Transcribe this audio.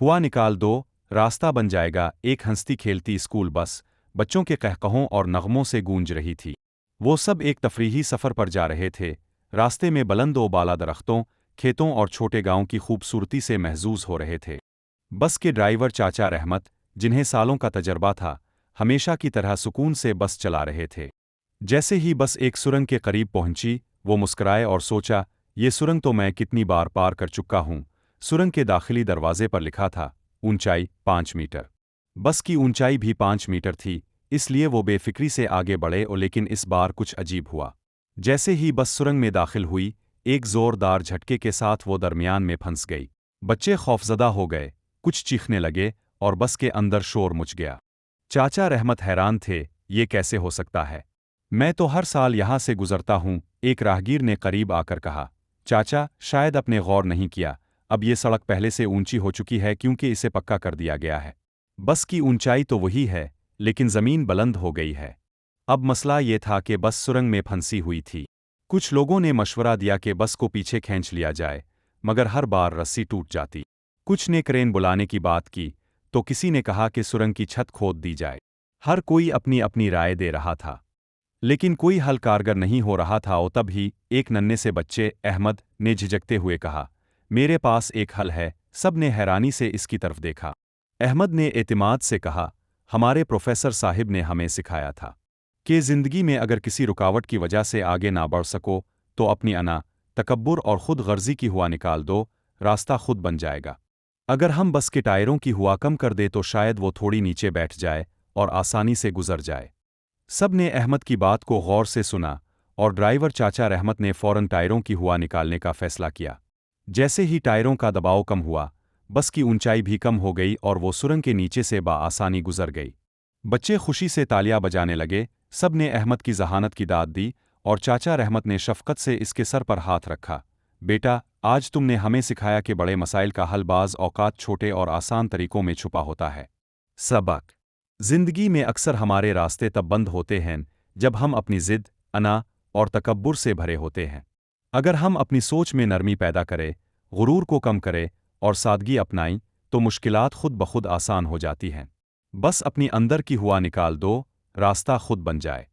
हुआ निकाल दो, रास्ता बन जाएगा। एक हंसती खेलती स्कूल बस बच्चों के कहकहों और नगमों से गूंज रही थी। वो सब एक तफरीही सफ़र पर जा रहे थे। रास्ते में बुलंद व बाला दरख्तों, खेतों और छोटे गांव की खूबसूरती से महजूज हो रहे थे। बस के ड्राइवर चाचा रहमत, जिन्हें सालों का तजर्बा था, हमेशा की तरह सुकून से बस चला रहे थे। जैसे ही बस एक सुरंग के करीब पहुंची, वो मुस्कुराए और सोचा, ये सुरंग तो मैं कितनी बार पार कर चुका हूं। सुरंग के दाखिली दरवाजे पर लिखा था, ऊंचाई 5 मीटर। बस की ऊंचाई भी 5 मीटर थी, इसलिए वो बेफिक्री से आगे बढ़े। और लेकिन इस बार कुछ अजीब हुआ। जैसे ही बस सुरंग में दाखिल हुई, एक जोरदार झटके के साथ वो दरमियान में फंस गई। बच्चे खौफजदा हो गए, कुछ चीखने लगे और बस के अंदर शोर मच गया। चाचा रहमत हैरान थे, ये कैसे हो सकता है? मैं तो हर साल यहाँ से गुजरता हूँ, एक राहगीर ने करीब आकर कहा। चाचा, शायद आपने गौर नहीं किया, अब ये सड़क पहले से ऊंची हो चुकी है क्योंकि इसे पक्का कर दिया गया है। बस की ऊंचाई तो वही है, लेकिन ज़मीन बुलंद हो गई है। अब मसला ये था कि बस सुरंग में फंसी हुई थी। कुछ लोगों ने मशवरा दिया कि बस को पीछे खींच लिया जाए, मगर हर बार रस्सी टूट जाती। कुछ ने क्रेन बुलाने की बात की, तो किसी ने कहा कि सुरंग की छत खोद दी जाए। हर कोई अपनी अपनी राय दे रहा था, लेकिन कोई हल कारगर नहीं हो रहा था। और तब ही एक नन्हे से बच्चे अहमद ने झिझकते हुए कहा, मेरे पास एक हल है। सब ने हैरानी से इसकी तरफ देखा। अहमद ने एतिमाद से कहा, हमारे प्रोफेसर साहिब ने हमें सिखाया था कि ज़िंदगी में अगर किसी रुकावट की वजह से आगे ना बढ़ सको तो अपनी अना, तकब्बुर और खुद गर्जी की हुआ निकाल दो, रास्ता खुद बन जाएगा। अगर हम बस के टायरों की हुआ कम कर दे तो शायद वो थोड़ी नीचे बैठ जाए और आसानी से गुजर जाए। सब ने अहमद की बात को गौर से सुना और ड्राइवर चाचा रहमत ने फौरन टायरों की हुआ निकालने का फैसला किया। जैसे ही टायरों का दबाव कम हुआ, बस की ऊंचाई भी कम हो गई और वो सुरंग के नीचे से बआसानी गुजर गई। बच्चे खुशी से तालियां बजाने लगे। सब ने अहमद की जहानत की दाद दी और चाचा रहमत ने शफकत से इसके सर पर हाथ रखा। बेटा, आज तुमने हमें सिखाया कि बड़े मसाइल का हल बाज़ औकात छोटे और आसान तरीकों में छुपा होता है। सबक: जिंदगी में अक्सर हमारे रास्ते तब बंद होते हैं जब हम अपनी जिद, अना और तकब्बुर से भरे होते हैं। अगर हम अपनी सोच में नरमी पैदा करें, गुरूर को कम करें और सादगी अपनाएं, तो मुश्किलात खुद ब खुद आसान हो जाती हैं। बस अपनी अंदर की हुआ निकाल दो, रास्ता खुद बन जाए।